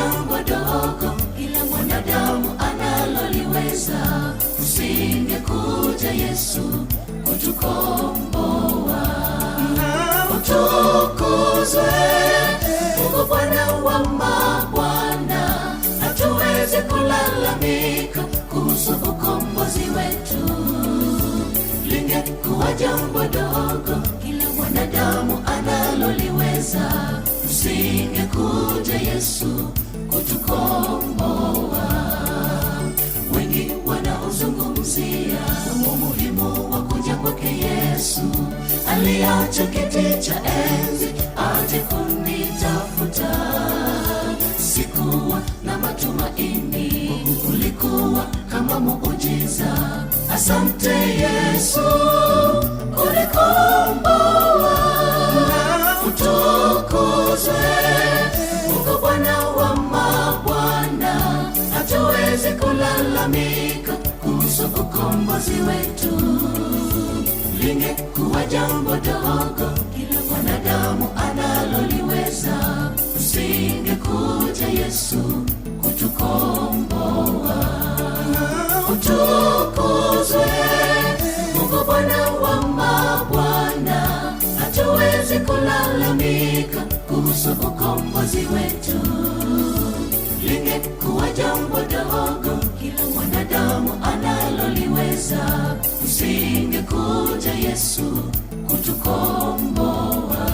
jambo dogo kila mwanadamu analoliweza, usingekuja Yesu kutukomboa. Utukuzwe Mungu Bwana wa mabwana, hatuwezi kulalamika kuhusu ukombozi wetu. Lingekuwa jambo dogo kila mwanadamu analoliweza, usingekuja Yesu kutukomboa. Wengi wanaozungumzia umuhimu wa kuja kwake Yesu, aliacha kiti cha enzi aje kunitafuta. Sikuwa na matumaini, ulikuwa kama muujiza. Asante Yesu unikomboa. Utukuzwe Mungu Bwana wa mabwana, hatuwezi kulalamika kuhusu ukombozi wetu. Lingekuwa jambo dogo kila mwanadamu analoliweza, usingekuja Yesu kutukomboa. Utukuzwe Mungu Bwana wa mabwana, hatuwezi kulalamika kuhusu ukombozi wetu. Lingekuwa jambo dogo kila mwanadamu analoliweza, usingekuja Yesu kutukomboa.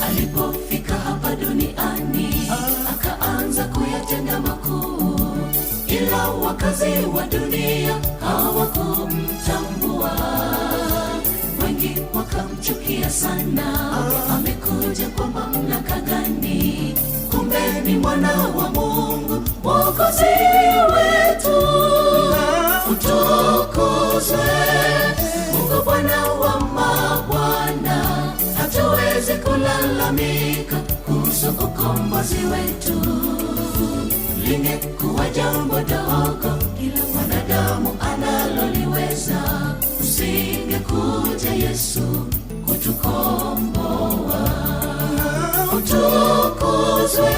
Alipofika hapa duniani, akaanza kuyatenda makuu, ila wakazi wa dunia hawakumtambua. Wengi wakamchukia sana, amekuja kwa mamlaka gani? Kumbe ni mwana wa Mungu, Mwokozi wetu. Utukuzwe Mungu Bwana wa mabwana, hatuwezi kulalamika kuhusu ukombozi wetu. Lingekuwa jambo dogo kila mwanadamu analoliweza, usingekuja Yesu kutukomboa. Utukuzwe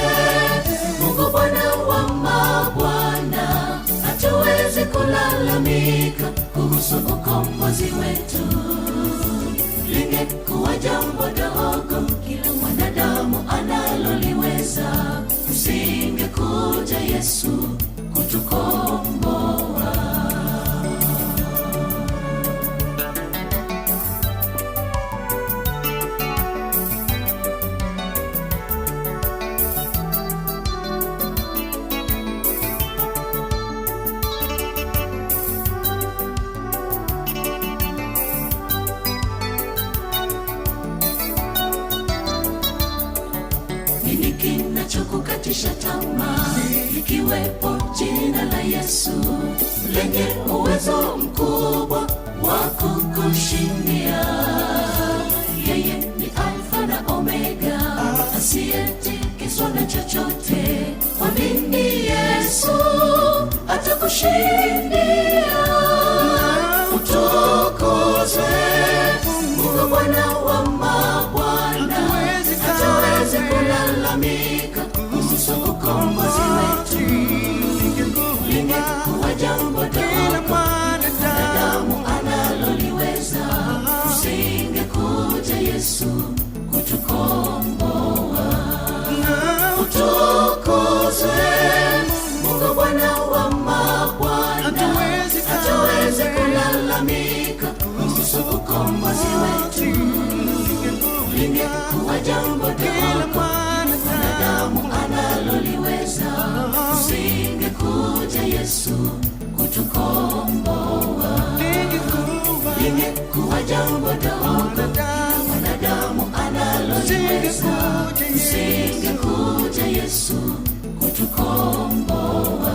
Mungu Bwana wa mabwana, hatuwezi kulalamika kuhusu ukombozi wetu. Lingekuwa jambo dogo kila mwanadamu analoliweza, usingekuja Yesu kutukomboa. Nini kinachokukatisha tamaa? Ikiwepo jina la Yesu lenye uwezo mkubwa wa kukushindia. Yeye ni Alfa na Omega, asiyetikiswa na chochote. Mwamini Yesu atakushindia. Utukuzwe Mungu Bwana wa mabwana, hatuwezi kulalamika kuhusu ukombozi wetu. Lingekuwa jambo dogo mwanadamu analoliweza, usingekuja Yesu kutukomboa. Utukuzwe Mungu Bwana wa mabwana, hatuwezi kulalamika kuhusu ukombozi wetu. Lingekuwa jambo dogo mwanadamu analoliweza, usingekuja Yesu kutukomboa. Lingekuwa jambo dogo mwanadamu analoliweza, usingekuja Yesu kutukomboa.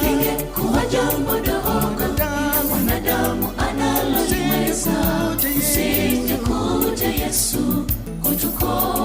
Lingekuwa jambo dogo mwanadamu analoliweza, usingekuja Yesu kutukomboa.